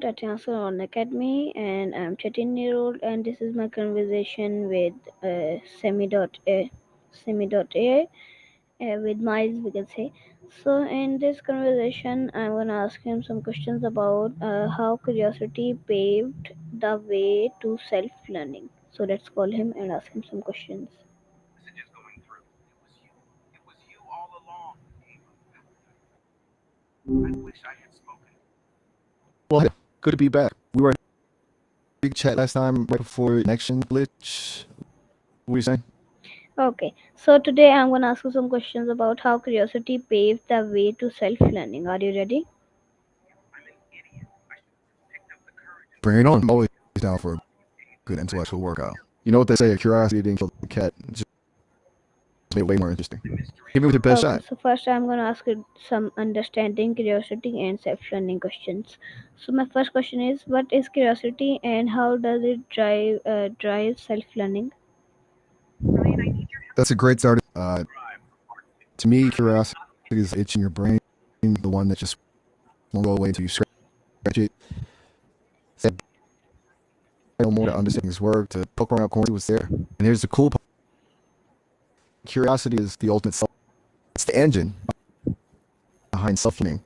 at on Academy, and I'm 13-year-old, and this is my conversation with semi.ai, with Miles, we can say. So, in this conversation, I'm gonna ask him some questions about how curiosity paved the way to self-learning. So, let's call him and ask him some questions. Well, hey, good to be back. We were in a big chat last time right before connection glitch. What were you saying? Okay, so today I'm gonna ask you some questions about how curiosity paved the way to self-learning. Are you ready? Bring it on. I'm always down for a good intellectual workout. You know what they say, curiosity didn't kill the cat. It just made it way more interesting. Give me with your best Okay, shot. so first I'm going to ask you some understanding, curiosity, and self learning questions. So, my first question is, what is curiosity and how does it drive self learning? That's a great start. To me, curiosity is the itch in your brain, the one that just won't go away until you scratch it. Say, I know more to understand his work, to poke around corners, see what's there. And here's the cool part. Curiosity is the ultimate self. It's the engine behind self-learning.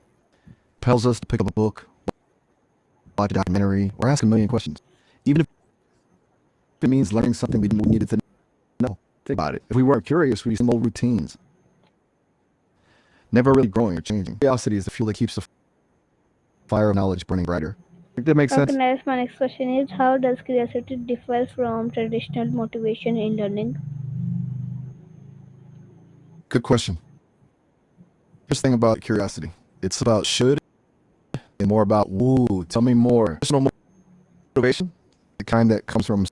Propels us to pick up a book, watch a documentary, or ask a million questions. Even if it means learning something we needed to know. Think about it. If we weren't curious, we'd be some old routines, never really growing or changing. Curiosity is the fuel that keeps the fire of knowledge burning brighter. Think that makes Okay, sense? next, my next question is, how does curiosity differ from traditional motivation in learning? Good question. First thing about curiosity, it's about should and more about woo. Tell me more. Personal motivation, the kind that comes from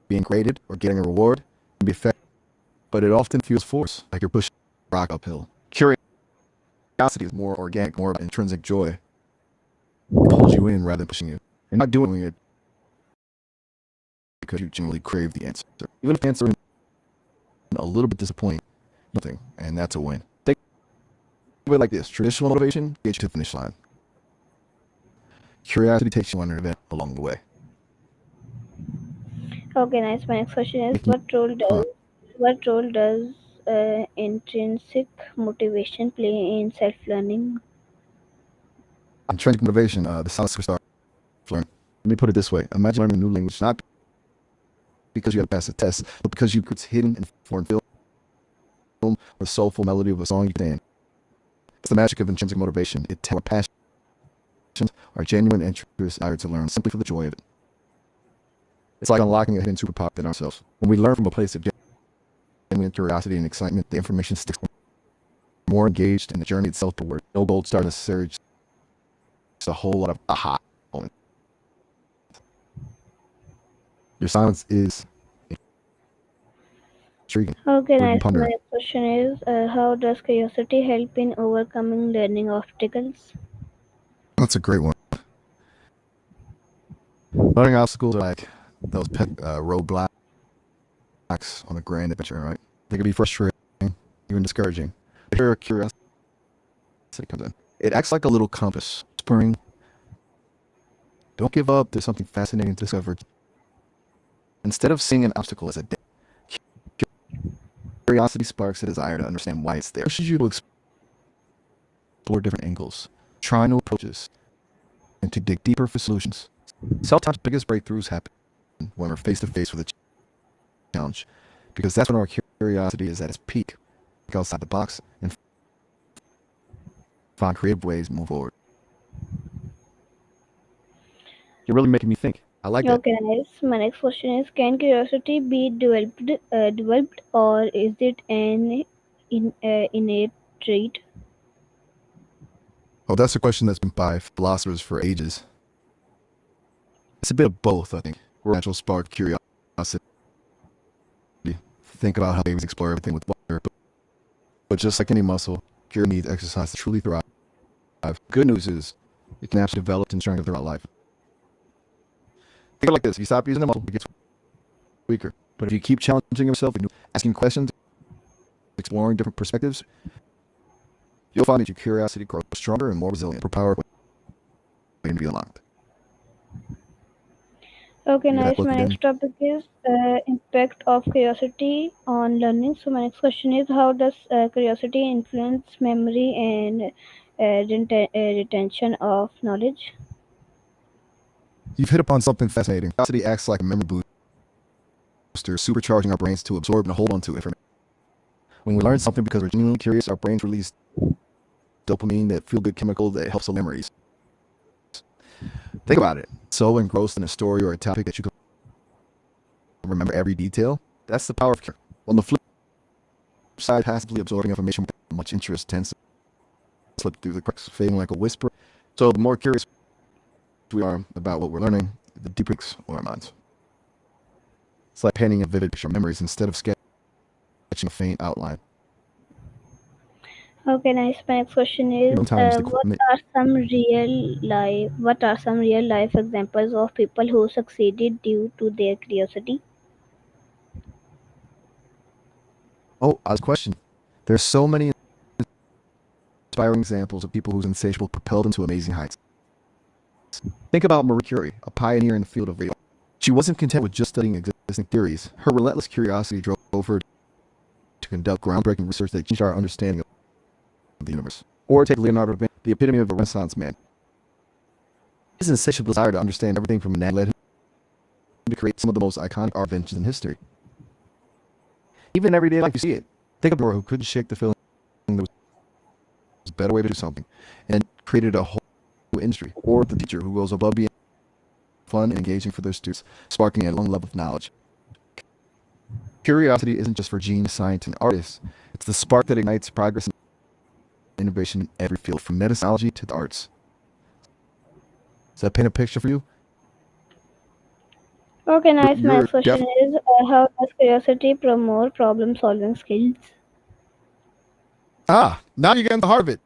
being graded or getting a reward, can be effective, but it often feels forced, like you're pushing a rock uphill. Curiosity is more organic, more about intrinsic joy. It pulls you in rather than pushing you. And not doing it because you genuinely crave the answer. Even if the answer is a little bit disappointing, nothing, and that's a win. Think of it like this. Traditional motivation gets you to the finish line. Curiosity takes you on an event along the way, Okay, nice. My next question is, making it fun. what role does intrinsic motivation play in self learning? Intrinsic motivation, the silent superstar of learning. Let me put it this way. Imagine learning a new language, not because you have to pass a test, but because it's hidden in foreign film or the soulful melody of a song you can stand. It's the magic of intrinsic motivation. It tells our passions, our genuine interest, desire to learn simply for the joy of it. It's like unlocking a hidden superpower within ourselves. When we learn from a place of genuine curiosity and excitement, the information sticks more engaged in the journey itself toward no gold star necessary, just a whole lot of aha moments. Your silence is intriguing. Okay, What have you nice. been My pondering? next question is, how does curiosity help in overcoming learning obstacles? That's a great one. Learning obstacles are like those pet roadblocks on a grand adventure, right? They can be frustrating, even discouraging. But here, curiosity comes in. It acts like a little compass, whispering, "Don't give up. There's something fascinating to discover." Instead of seeing an obstacle as a dead, curiosity sparks a desire to understand why it's there. It pushes you to explore different angles, try new approaches, and to dig deeper for solutions. Sometimes the biggest breakthroughs happen when we're face to face with a challenge, because that's when our curiosity is at its peak. Think outside the box and find creative ways to move forward. You're really making me think. I like that. Okay, nice. My next question is, can curiosity be developed, or is it an innate trait? Oh, that's a question that's been by philosophers for ages. It's a bit of both, I think. We're a natural spark of curiosity. Think about how babies explore everything with wonder, but just like any muscle, curiosity needs exercise to truly thrive. Good news is, it can actually develop and strengthen throughout life. Think of it like this: if you stop using the muscle, it gets weaker. But if you keep challenging yourself, asking questions, exploring different perspectives, you'll find that your curiosity grows stronger and more resilient. For power waiting to be unlocked. Okay, You got that nice. book My again? next topic is impact of curiosity on learning. So my next question is, how does curiosity influence memory and retention of knowledge? You've hit upon something fascinating. Curiosity acts like a memory booster, supercharging our brains to absorb and hold on to information. When we learn something because we're genuinely curious, our brains release dopamine, that feel-good chemical that helps with memories. Think about it. So engrossed in a story or a topic that you can remember every detail. That's the power of curiosity. On the flip side, passively absorbing information without much interest tends to slip through the cracks, fading like a whisper. So the more curious we are about what we're learning, the deeper it sinks our minds. It's like painting a vivid picture of memories instead of sketching a faint outline. Okay, nice. My next question is, Sometimes the what are some real life examples of people who succeeded due to their curiosity? I was question. There's so many inspiring examples of people whose insatiable propelled them to amazing heights. Think about Marie Curie, a pioneer in the field of radio. She wasn't content with just studying existing theories. Her relentless curiosity drove her to conduct groundbreaking research that changed our understanding of the universe. Or take Leonardo da Vinci, the epitome of a Renaissance man. His insatiable desire to understand everything from anatomy led him to create some of the most iconic art inventions in history. Even in everyday life, you see it. Think of a who couldn't shake the feeling there was a better way to do something, and created a whole new industry. Or the teacher who goes above being fun and engaging for their students, sparking a long love of knowledge. Curiosity isn't just for genius, scientists, and artists. It's the spark that ignites progress and innovation in every field, from medicine to the arts. Does that paint a picture for you? Okay, nice. My You're next question definitely is, how does curiosity promote problem solving skills? now you're getting the heart of it.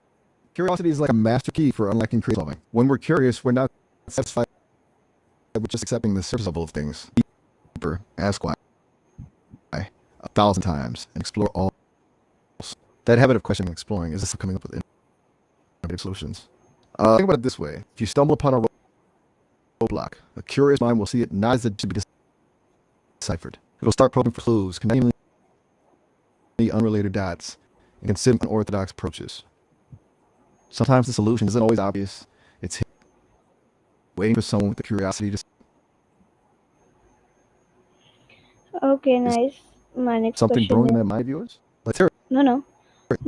Curiosity is like a master key for unlocking creative solving. When we're curious, we're not satisfied with just accepting the surface level of things. Deeper, ask why 1,000 times, and explore all. That habit of questioning and exploring is coming up with innovative solutions. Think about it this way: if you stumble upon a roadblock, a curious mind will see it not as it should be deciphered. It'll start probing for clues, connecting the unrelated dots, and considering unorthodox approaches. Sometimes the solution isn't always obvious. It's waiting for someone with the curiosity to. Okay, Is nice. My next something question brewing in is, that mind of yours? Let's hear no, no. it.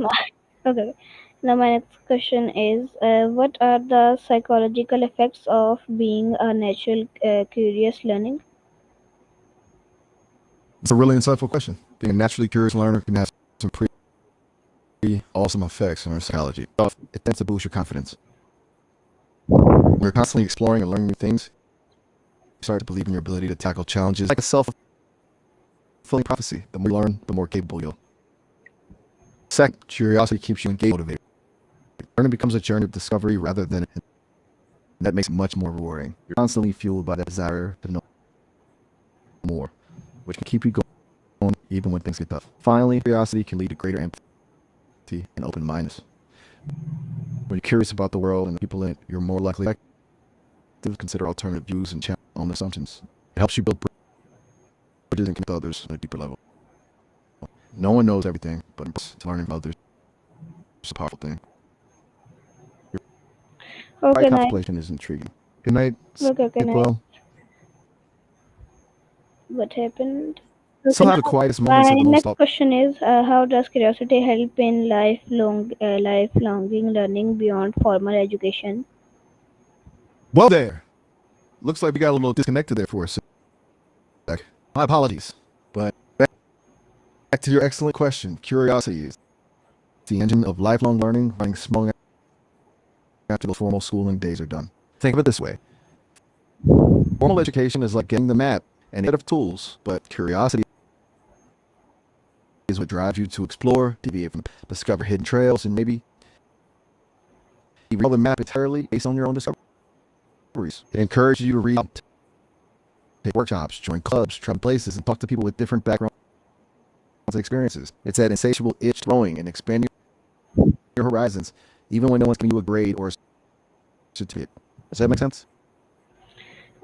Okay. Now my next question is, what are the psychological effects of being a natural curious learning? It's a really insightful question. Being a naturally curious learner can have some pretty awesome effects on our psychology. It tends to boost your confidence. When you're constantly exploring and learning new things, you start to believe in your ability to tackle challenges. Like a self-fulfilling prophecy. The more you learn, the more capable you'll. Second, curiosity keeps you engaged, motivated. Learning becomes a journey of discovery rather than, and that makes it much more rewarding. You're constantly fueled by that desire to know more, which can keep you going even when things get tough. Finally, curiosity can lead to greater empathy and open-mindedness. When you're curious about the world and the people in it, you're more likely to consider alternative views and challenge own assumptions. It helps you build bridges and connect with others on a deeper level. No one knows everything, but learning from others is a powerful thing. Your Okay, quiet nice. contemplation is intriguing. Good night. Okay, Sleep nice. well. What happened? Okay, Sometimes the now quietest moments my are the most. next question is, how does curiosity help in lifelonging learning beyond formal education? Well, there. Looks like we got a little disconnected there for a sec. My apologies. But back to your excellent question. Curiosity is the engine of lifelong learning, running small after the formal schooling days are done. Think of it this way. Formal education is like getting the map and a set of tools, but curiosity is what drives you to explore, deviate from, discover hidden trails, and maybe even the map entirely based on your own discoveries. It encourages you to read, take workshops, join clubs, travel places, and talk to people with different backgrounds and experiences. It's that insatiable itch growing and expanding your horizons, even when no one's giving you a grade or a certificate. Does that make sense?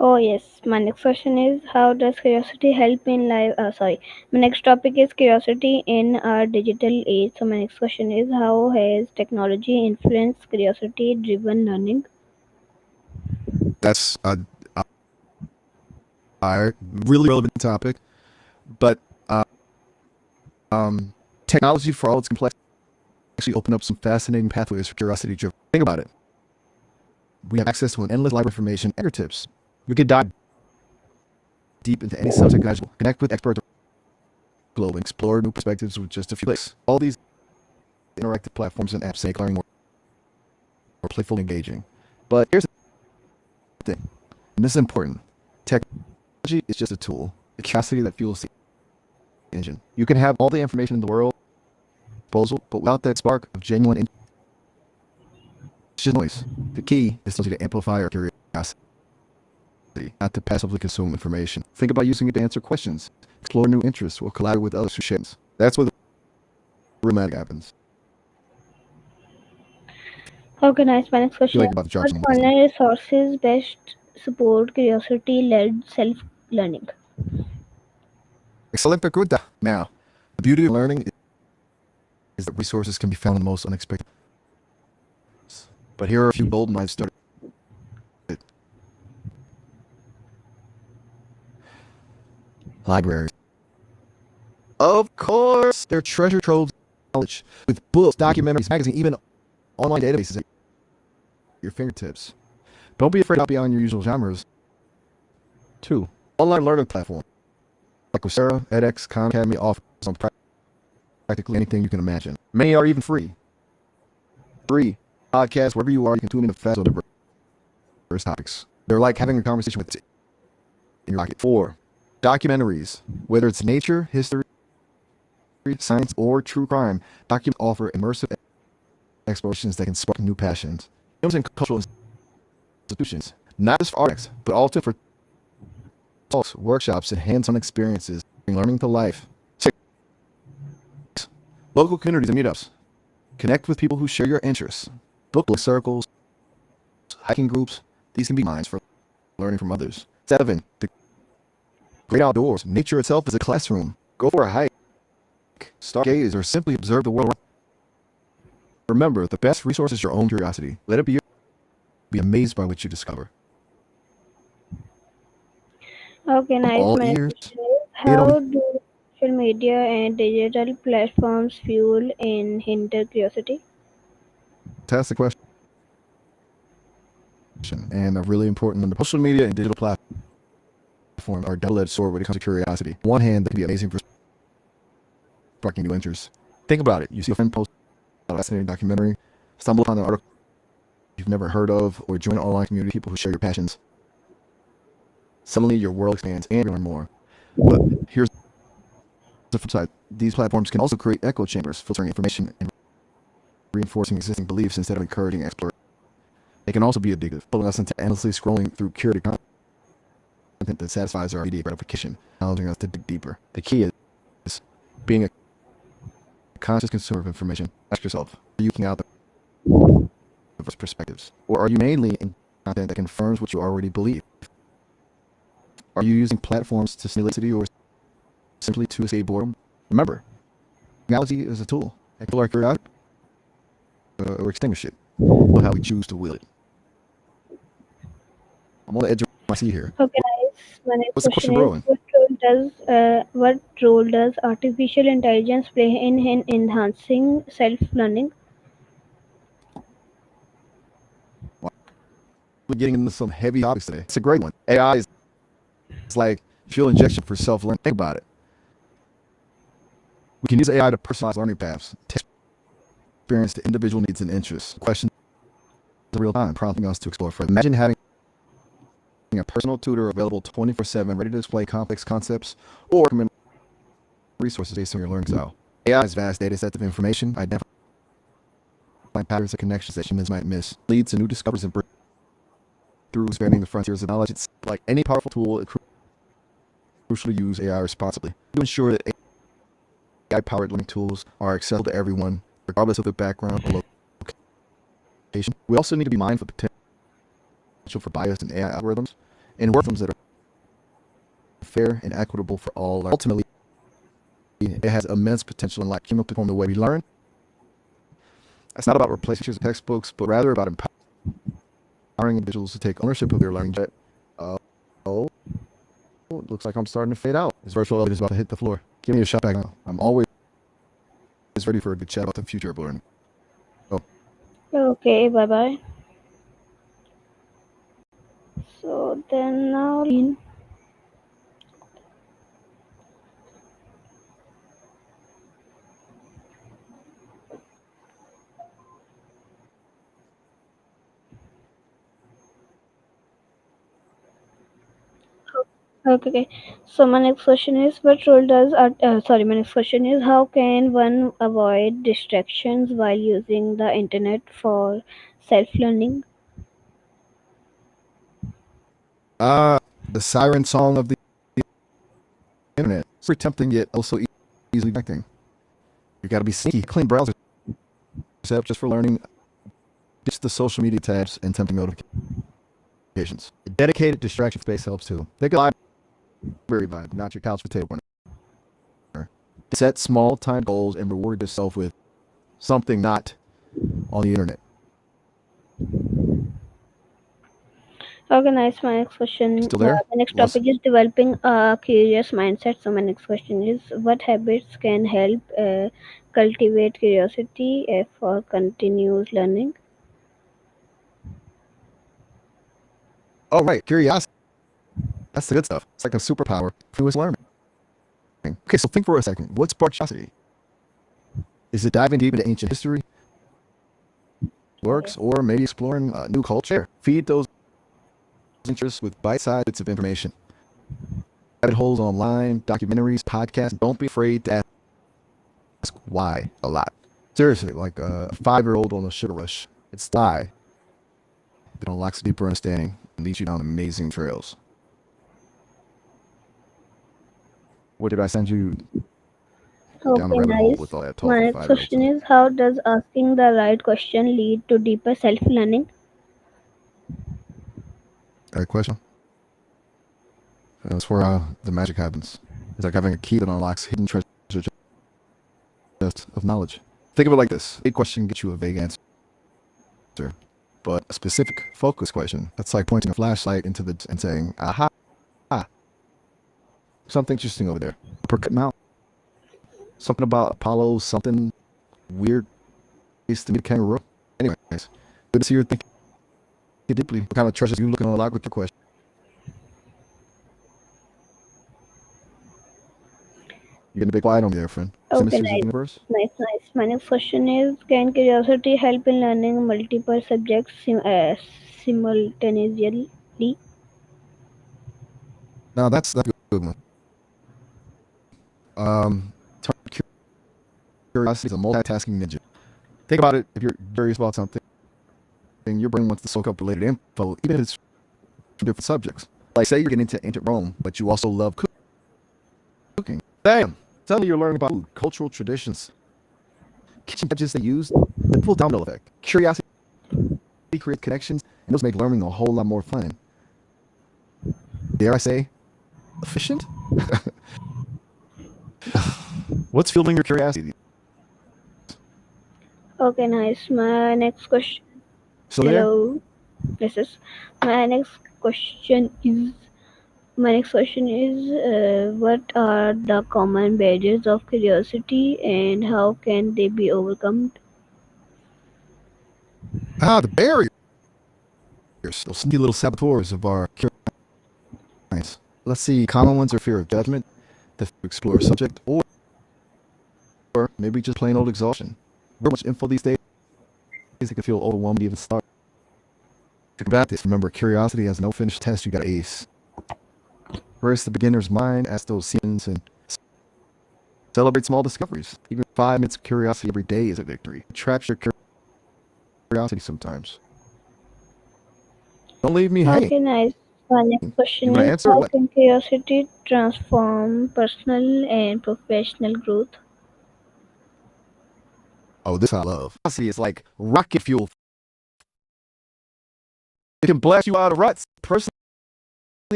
Oh yes, my next question is how does curiosity help in life? Sorry, my next topic is curiosity in our digital age. So my next question is how has technology influenced curiosity-driven learning? That's a really relevant topic, but uh, technology, for all its complexity, actually opened up some fascinating pathways for curiosity driven. Think about it. We have access to an endless library of information at our fingertips. We could dive deep into any subject imaginable, connect with experts globally, and explore new perspectives with just a few clicks. All these interactive platforms and apps make learning more playful and engaging. But here's the thing, and this is important. Technology is just a tool. The curiosity that fuels the engine. You can have all the information in the world at your disposal, but without that spark of genuine interest, it's just noise. The key is to amplify our curiosity, not to passively consume information. Think about using it to answer questions, explore new interests, or collaborate with others who share them. That's where the real magic happens. Okay, nice. My next I feel question like is you're about to drop what some wisdom. online resources best support curiosity-led self-learning? Excellent pregunta. Now, the beauty of learning is that resources can be found in the most unexpected places. But here are a few golden I've started. Libraries. Of course, they're treasure troves of knowledge with books, documentaries, magazines, even online databases at your fingertips. Don't be afraid to go beyond your usual genres. Two, online learning platforms like Coursera, edX, Khan Academy offers on practically anything you can imagine. Many are even free. Three, podcasts, wherever you are, you can tune in to fast on diverse topics. They're like having a conversation with in your pocket. Four, documentaries, whether it's nature, history, science, or true crime, documents offer immersive explorations that can spark new passions. Films and cultural institutions, not just for artists, but also for talks, workshops, and hands-on experiences, bring learning to life. Six, local communities and meetups. Connect with people who share your interests. Book circles, hiking groups. These can be minds for learning from others. Seven, the great outdoors. Nature itself is a classroom. Go for a hike, stargaze, or simply observe the world. Remember, the best resource is your own curiosity. Let it be amazed by what you discover. Okay, I'm nice. all My next ears. question is Hit on me. how do social media and digital platforms fuel and hinder curiosity? Fantastic question, and a really important one. The social media and digital platforms are a double-edged sword when it comes to curiosity. On one hand, they can be amazing for sparking new interests. Think about it. You see a friend post a fascinating documentary, stumble upon an article you've never heard of, or join an online community of people who share your passions. Suddenly, your world expands and you learn more. But here's the flip side. These platforms can also create echo chambers, filtering information and reinforcing existing beliefs instead of encouraging exploration. They can also be addictive, pulling us into endlessly scrolling through curated content that satisfies our immediate gratification, challenging us to dig deeper. The key is being a conscious consumer of information. Ask yourself, are you looking out the diverse perspectives? Or are you mainly in content that confirms what you already believe? Are you using platforms to stimulate city or simply to escape boredom? Remember, technology is a tool. It can fuel our curiosity or extinguish it. But how we choose to wield it. I'm on the edge of my seat here. Okay, nice. My next What's the question question is brewing? what role does artificial intelligence play in enhancing self-learning? We're getting into some heavy topics today. It's a great one. AI is like fuel injection for self-learning. Think about it. We can use AI to personalize learning paths, experience the individual needs and interests, questions in real time, prompting us to explore further. Imagine having a personal tutor available 24/7, ready to explain complex concepts or recommend resources based on your learning style. AI's vast data sets of information identify patterns and connections that humans might miss, lead to new discoveries and breakthroughs spanning the frontiers of knowledge. It's like any powerful tool, it's crucial to use AI responsibly to ensure that AI-powered learning tools are accessible to everyone, regardless of their background or location. We also need to be mindful of the potential for bias in AI algorithms and work that are fair and equitable for all. Ultimately, it has immense potential in like human perform the way we learn. It's not about replacing teachers and textbooks, but rather about empowering individuals to take ownership of their learning. Oh, it looks like I'm starting to fade out. This virtual elevator is about to hit the floor. Give me a shot back now. I'm always ready for a good chat about the future of learning. Oh, Okay, bye bye. So then now, okay. So my next question is, what role does sorry, my next question is, how can one avoid distractions while using the internet for self-learning? the siren song of the internet. It's very tempting yet also easily connecting. You got to be sneaky. Clean browser setup just for learning. Ditch the social media tabs and tempting notifications. A dedicated distraction space helps too. Think a library vibe, not your couch potato corner. Set small time goals and reward yourself with something not on the internet. Okay, nice. My next question, Still there? the next Lost? topic is developing a curious mindset. So my next question is, what habits can help cultivate curiosity for continuous learning? Oh, right. Curiosity. That's the good stuff. It's like a superpower for us learning. Okay, so think for a second. What's curiosity? Is it diving deep into ancient history, Okay. works, or maybe exploring a new culture? Feed those interests with bite-sized bits of information. Rabbit holes online, documentaries, podcasts. Don't be afraid to ask why a lot. Seriously, like a 5-year-old on a sugar rush. It's why that unlocks deeper understanding and leads you down amazing trails. What did I send you down a Okay, rabbit hole with nice. all that talk My for next 5-year-olds? question is, how does asking the right question lead to deeper self-learning? That question? That's where the magic happens. It's like having a key that unlocks hidden treasure chest of knowledge. Think of it like this. A question gets you a vague answer, but a specific focus question, that's like pointing a flashlight into the and saying, aha, something interesting over there. Uppercut mount. Something about Apollo, something weird is to meet a kangaroo. Anyways, good to see you thinking deeply. What kind of treasures you looking to unlock with your question? You're getting a big quiet on me there, friend. Is it Okay, mysteries of the nice. universe? Nice. My next question is, can curiosity help in learning multiple subjects simultaneously? No, that's a good one. Um, Curiosity is a multitasking ninja. Think about it. If you're curious about something, your brain wants to soak up related info, even if it's from different subjects. Like, say you're getting into ancient Rome, but you also love cooking. Bam! Suddenly you're learning about food, cultural traditions, kitchen gadgets they use. The full domino effect. Curiosity creates connections, and those make learning a whole lot more fun. Dare I say, efficient? What's fueling your curiosity? Okay, nice. My next question. Still there? Hello. This is my next question is. My next question is, what are the common barriers of curiosity and how can they be overcome? The barriers. Those sneaky little saboteurs of our curiosity. Let's see. Common ones are fear of judgment, the fear to explore a subject, or maybe just plain old exhaustion. So much info these days, it can feel overwhelming to even start. To combat this, remember, curiosity has no finished test you got to ace. First, the beginner's mind, ask those questions and celebrate small discoveries. Even 5 minutes of curiosity every day is a victory. It traps your curiosity sometimes. Don't leave me hanging. Okay, nice. My next You question gonna is, answer or how what? can curiosity transform personal and professional growth? Oh, this I love. Curiosity is like rocket fuel. It can blast you out of ruts. Personally,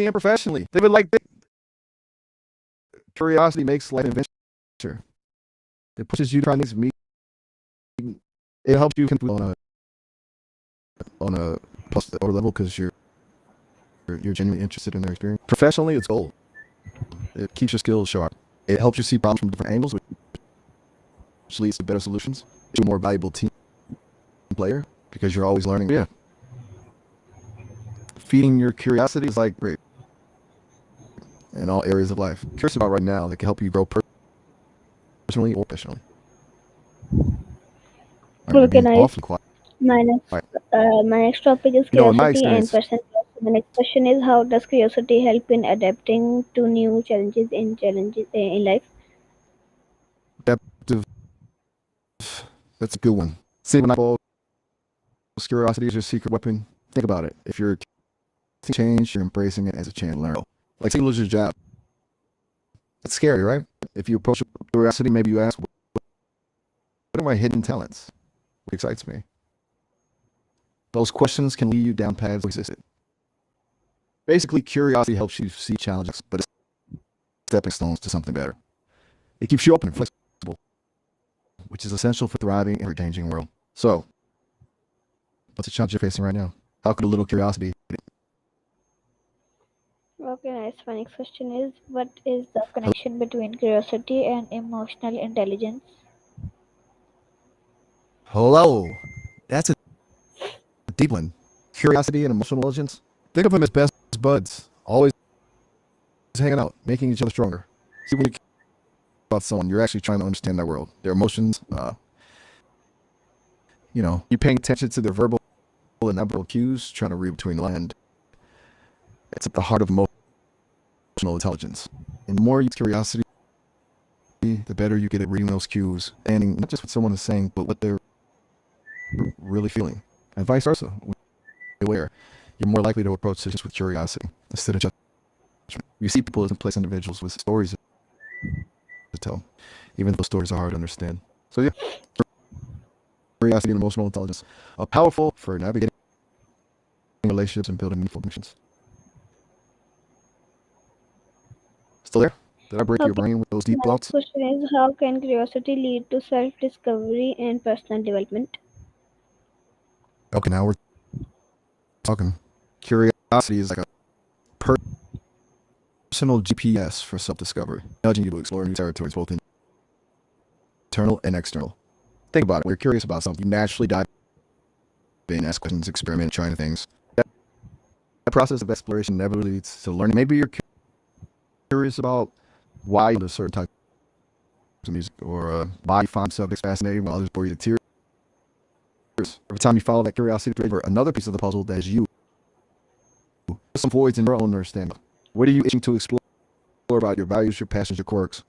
and professionally. They would like curiosity makes life an adventure. It pushes you to try things. It helps you on a plus or level because you're genuinely interested in their experience. Professionally, it's gold. It keeps your skills sharp. It helps you see problems from different angles, which leads to better solutions. You're a more valuable team player because you're always learning. Yeah, feeding your curiosity is like great in all areas of life. Curious about right now that can help you grow personally or professionally. All right, you're Okay, being nice. awfully quiet. My next topic is You know, in my curiosity and experience, personal growth. The next question is, how does curiosity help in adapting to new challenges in life? adaptive, that's a good one. See, when I call curiosity is your secret weapon, think about it. If you're change, you're embracing it as a chance to learn. Like, say you lose your job. That's scary, right? If you approach curiosity, maybe you ask, what are my hidden talents? What excites me? Those questions can lead you down paths existed. Basically, curiosity helps you see challenges, but it's stepping stones to something better. It keeps you open and flexible, which is essential for thriving in a changing world. So, what's the challenge you're facing right now? How could a little curiosity? Okay, nice. My next question is, what is the connection between curiosity and emotional intelligence? Hello. That's a deep one. Curiosity and emotional intelligence. Think of them as best buds, always hanging out, making each other stronger. See, when you care about someone, you're actually trying to understand their world, their emotions. You're paying attention to their verbal and nonverbal cues, trying to read between the lines. It's at the heart of emotional intelligence. And the more you use curiosity, the better you get at reading those cues, and not just what someone is saying, but what they're really feeling, and vice versa. When you're aware, you're more likely to approach situations with curiosity instead of judgment. You see people as complex individuals with stories to tell, even though stories are hard to understand. So yeah, curiosity and emotional intelligence are powerful for navigating relationships and building meaningful connections. Still there? Did I break your Okay, brain with those deep my next thoughts? question is, how can curiosity lead to self-discovery and personal development? Okay, now we're talking. Curiosity is like a personal GPS for self-discovery, nudging you to explore new territories, both internal and external. Think about it. When you're curious about something, you naturally dive in, ask questions, experiment, try new things. That process of exploration never leads to learning. Maybe you're curious about why you listen to certain types of music, or why you find subjects fascinating while others bore you to tears. Every time you follow that curiosity thread, another piece of the puzzle that is you. There's some voids in your own understanding. What are you itching to explore about your values, your passions, your quirks?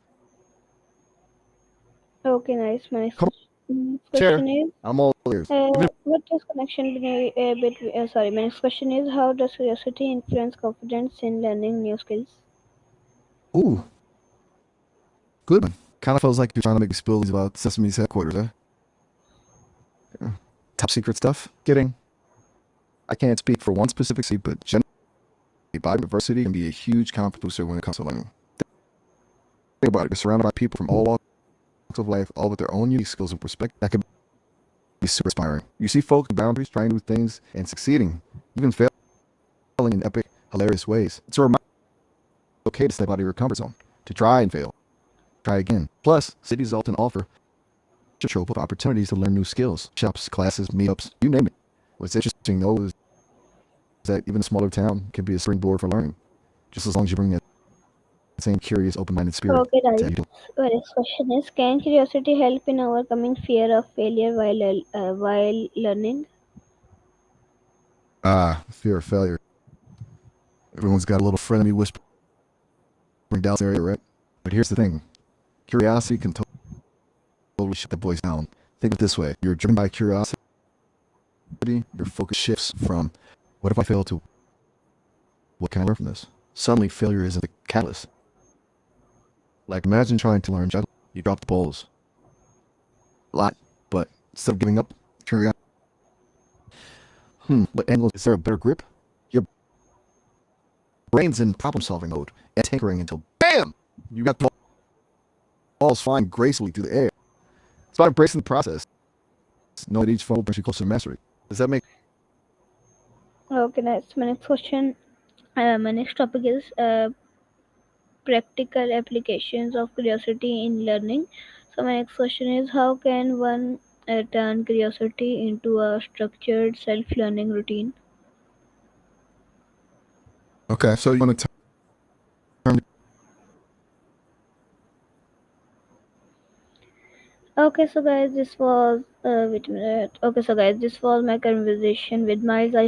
Okay, nice. My next Come next on, share. question is, I'm all ears. Even what is connection between? Sorry, my next question is, how does curiosity influence confidence in learning new skills? ooh, good one. Kind of feels like you're trying to make spills about Sesame's headquarters, huh? Yeah. Top secret stuff. Kidding. I can't speak for one specific seat, but generally, biodiversity can be a huge confidence booster when it comes to learning. Think about it. You're surrounded by people from all walks of life, all with their own unique skills and perspective. That can be super inspiring. You see folks with boundaries, trying new things, and succeeding, even failing in epic, hilarious ways. It's a reminder it's okay to step out of your comfort zone, to try and fail, try again. Plus, cities often offer a trove of opportunities to learn new skills, shops, classes, meetups, you name it. What's interesting though is that even a smaller town can be a springboard for learning, just as long as you bring that same curious, open-minded spirit Okay, to guys. everything. My next question is, can curiosity help in overcoming fear of failure while learning? Fear of failure. Everyone's got a little friend of me whispering doubts area, right? But here's the thing. Curiosity can totally shut the voice down. Think of it this way. You're driven by curiosity, your focus shifts from what if I fail to what can I learn from this? Suddenly failure isn't the catalyst. Like imagine trying to learn juggling. You drop the balls a lot, but instead of giving up, curiosity, what angle is there a better grip? Your brain's in problem-solving mode and tinkering until BAM! You got balls flying gracefully through the air. It's about embracing the process, knowing that each fold brings you closer to mastery. Does that make Okay, next my next question. My next topic is practical applications of curiosity in learning. So my next question is, how can one turn curiosity into a structured self-learning routine? okay? So you want to turn Okay, so guys, this was wait a minute. Okay, so guys, this was my conversation with Miles. I